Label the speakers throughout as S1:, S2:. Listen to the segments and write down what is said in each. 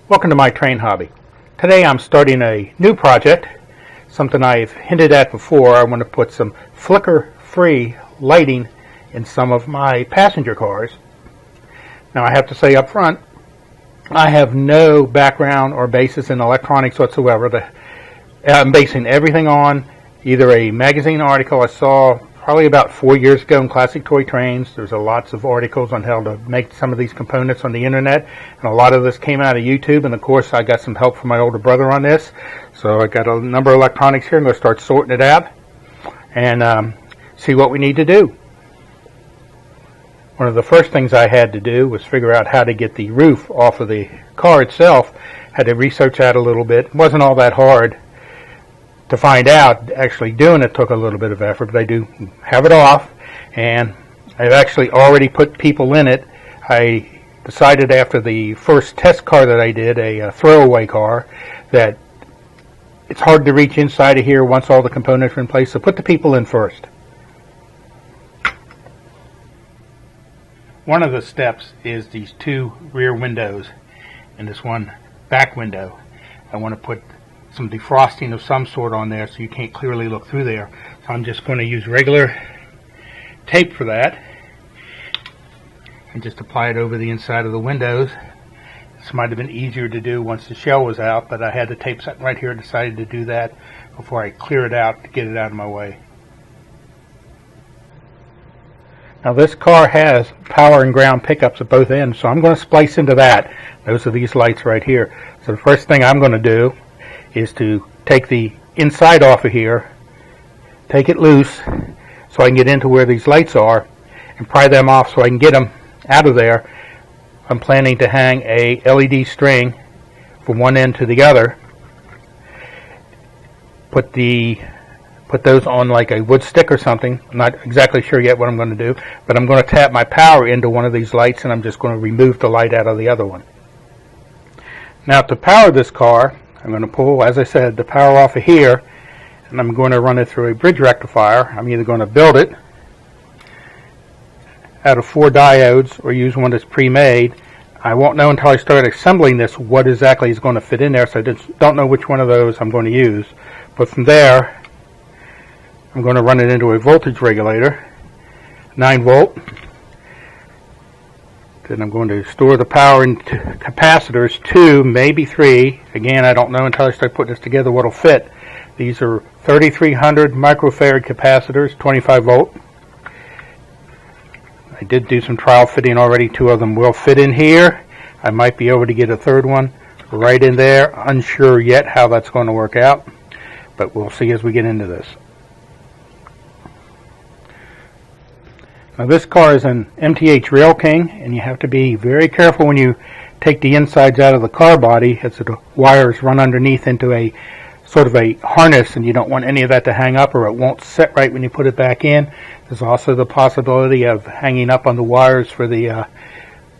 S1: Welcome to my train hobby. Today I'm starting a new project, something I've hinted at before. I want to put some flicker-free lighting in some of my passenger cars. Now I have to say up front, I have no background or basis in electronics whatsoever. I'm basing everything on either a magazine article I saw probably about 4 years ago in Classic Toy Trains. There's lots of articles on how to make some of these components on the internet, and a lot of this came out of YouTube, and of course I got some help from my older brother on this. So I got a number of electronics here. I'm going to start sorting it out and see what we need to do. One of the first things I had to do was figure out how to get the roof off of the car itself. Had to research that a little bit. It wasn't all that hard to find out. Actually doing it took a little bit of effort, but I do have it off, and I've actually already put people in it. I decided after the first test car that I did, a throwaway car, that it's hard to reach inside of here once all the components are in place, so put the people in first. One of the steps is these two rear windows and this one back window. I want to put some defrosting of some sort on there so you can't clearly look through there. So I'm just going to use regular tape for that and just apply it over the inside of the windows. This might have been easier to do once the shell was out, but I had the tape set right here. I decided to do that before I clear it out to get it out of my way. Now this car has power and ground pickups at both ends, so I'm going to splice into that. Those are these lights right here. So the first thing I'm going to do is to take the inside off of here, take it loose so I can get into where these lights are, and pry them off so I can get them out of there. I'm planning to hang a LED string from one end to the other, put those on like a wood stick or something. I'm not exactly sure yet what I'm going to do, but I'm going to tap my power into one of these lights, and I'm just going to remove the light out of the other one. Now to power this car, I'm going to pull, as I said, the power off of here, and I'm going to run it through a bridge rectifier. I'm either going to build it out of 4 diodes or use one that's pre-made. I won't know until I start assembling this what exactly is going to fit in there, so I just don't know which one of those I'm going to use. But from there, I'm going to run it into a voltage regulator, 9 volt. Then I'm going to store the power into capacitors, 2, maybe 3. Again, I don't know until I start putting this together what will fit. These are 3300 microfarad capacitors, 25 volt. I did do some trial fitting already. 2 of them will fit in here. I might be able to get a third one right in there. Unsure yet how that's going to work out, but we'll see as we get into this. Now this car is an MTH Rail King, and you have to be very careful when you take the insides out of the car body, as the wires run underneath into a sort of a harness, and you don't want any of that to hang up or it won't set right when you put it back in. There's also the possibility of hanging up on the wires for the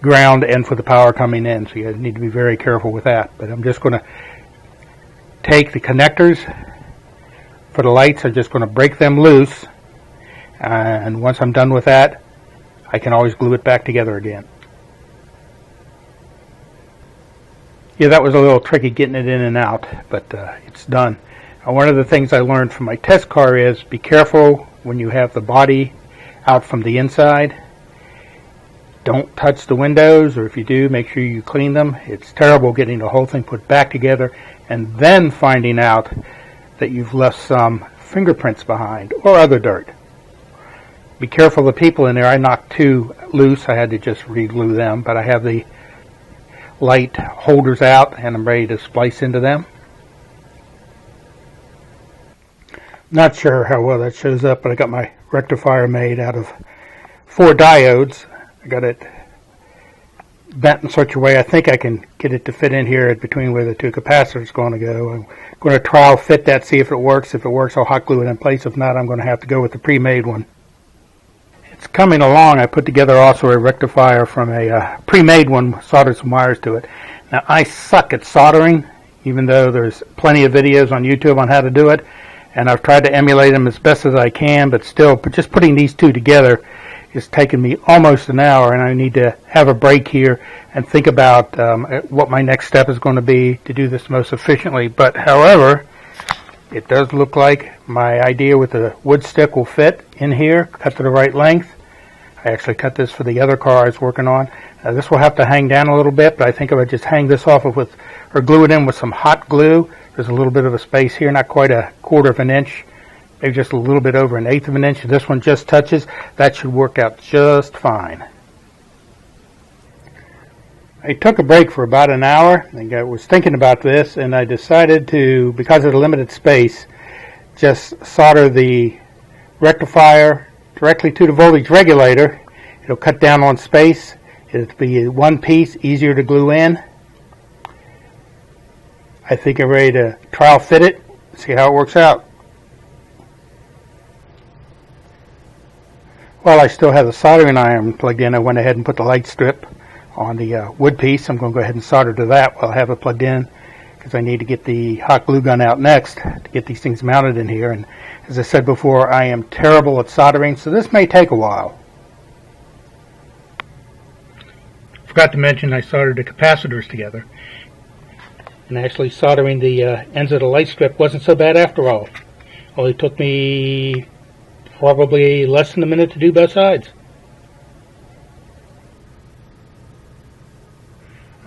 S1: ground and for the power coming in, so you need to be very careful with that. But I'm just going to take the connectors for the lights. I'm just going to break them loose. And once I'm done with that, I can always glue it back together again. Yeah, that was a little tricky getting it in and out, but it's done. One of the things I learned from my test car is be careful when you have the body out from the inside. Don't touch the windows, or if you do, make sure you clean them. It's terrible getting the whole thing put back together and then finding out that you've left some fingerprints behind or other dirt. Be careful of the people in there. I knocked 2 loose. I had to just re-glue them, but I have the light holders out and I'm ready to splice into them. Not sure how well that shows up, but I got my rectifier made out of 4 diodes. I got it bent in such a way I think I can get it to fit in here between where the 2 capacitors are going to go. I'm going to trial fit that, see if it works. If it works, I'll hot glue it in place. If not, I'm going to have to go with the pre-made one. It's coming along. I put together also a rectifier from a pre-made one, soldered some wires to it. Now I suck at soldering, even though there's plenty of videos on YouTube on how to do it, and I've tried to emulate them as best as I can, but still, just putting these two together is taking me almost an hour, and I need to have a break here and think about what my next step is going to be to do this most efficiently. But however, it does look like my idea with the wood stick will fit in here, cut to the right length. I actually cut this for the other car I was working on. This will have to hang down a little bit, but I think if I just hang this off with, or glue it in with some hot glue, there's a little bit of a space here, not quite a 1/4 of an inch, maybe just a little bit over 1/8 of an inch. If this one just touches, that should work out just fine. I took a break for about an hour. I was thinking about this, and I decided to, because of the limited space, just solder the rectifier directly to the voltage regulator. It'll cut down on space. It'll be one piece, easier to glue in. I think I'm ready to trial fit it, see how it works out. While I still have the soldering iron plugged in, I went ahead and put the light strip on the wood piece. I'm going to go ahead and solder to that while I have it plugged in, because I need to get the hot glue gun out next to get these things mounted in here. And as I said before, I am terrible at soldering, so this may take a while. Forgot to mention I soldered the capacitors together. And actually soldering the ends of the light strip wasn't so bad after all. Only took me probably less than a minute to do both sides.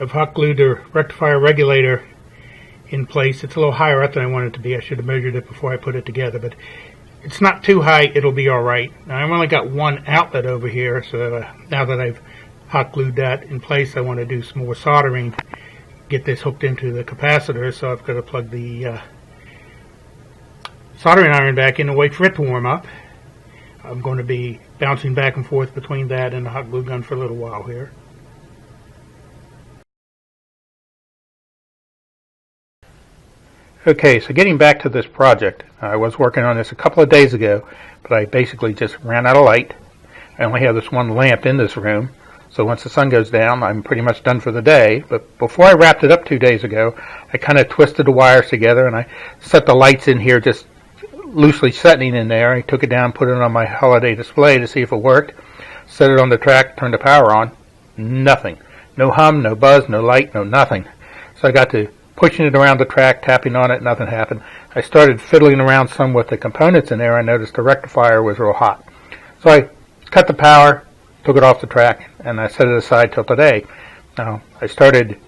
S1: I've hot glued the rectifier regulator in place. It's a little higher up than I want it to be. I should have measured it before I put it together, but it's not too high. It'll be all right. Now I've only got one outlet over here, so now that I've hot glued that in place, I want to do some more soldering, get this hooked into the capacitor. So I've got to plug the soldering iron back in and wait for it to warm up. I'm going to be bouncing back and forth between that and the hot glue gun for a little while here. Okay, so getting back to this project, I was working on this a couple of days ago, but I basically just ran out of light. I only have this one lamp in this room, so once the sun goes down, I'm pretty much done for the day. But before I wrapped it up 2 days ago, I kind of twisted the wires together, and I set the lights in here just loosely setting in there. I took it down, put it on my holiday display to see if it worked, set it on the track, turned the power on. Nothing. No hum, no buzz, no light, no nothing. So I got to pushing it around the track, tapping on it, nothing happened. I started fiddling around some with the components in there. I noticed the rectifier was real hot. So I cut the power, took it off the track, and I set it aside till today. Now, I started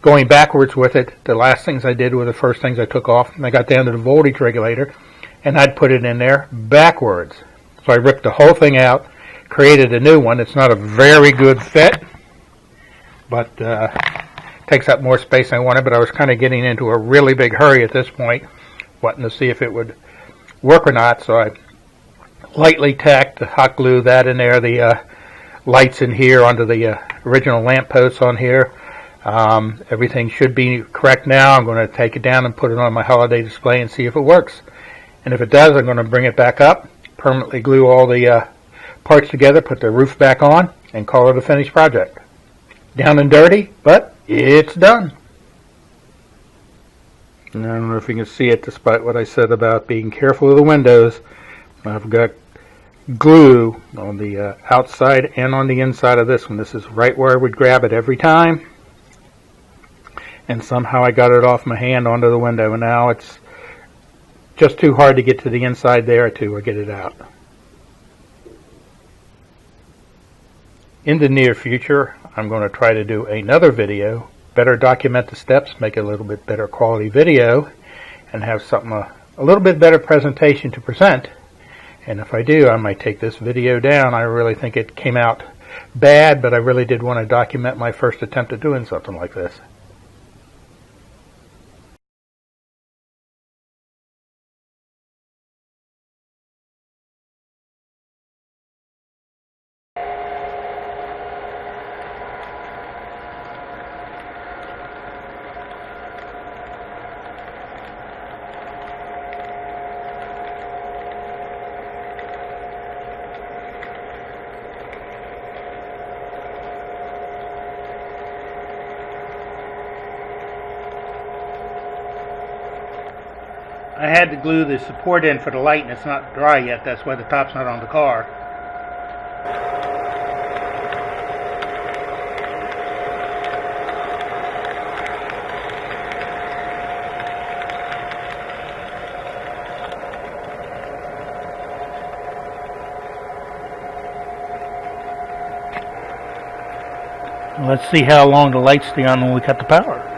S1: going backwards with it. The last things I did were the first things I took off, and I got down to the voltage regulator, and I'd put it in there backwards. So I ripped the whole thing out, created a new one. It's not a very good fit, but takes up more space than I wanted, but I was kind of getting into a really big hurry at this point, wanting to see if it would work or not. So I lightly tacked the hot glue that in there, the lights in here onto the original lamp posts on here. Everything should be correct now. I'm going to take it down and put it on my holiday display and see if it works. And if it does, I'm going to bring it back up, permanently glue all the parts together, put the roof back on, and call it a finished project. Down and dirty, but it's done. And I don't know if you can see it despite what I said about being careful of the windows. I've got glue on the outside and on the inside of this one. This is right where I would grab it every time. And somehow I got it off my hand onto the window, and now it's just too hard to get to the inside there to get it out. In the near future, I'm going to try to do another video, better document the steps, make a little bit better quality video, and have something a little bit better presentation to present. And if I do, I might take this video down. I really think it came out bad, but I really did want to document my first attempt at doing something like this. I had to glue the support in for the light, and it's not dry yet. That's why the top's not on the car. Let's see how long the lights stay on when we cut the power.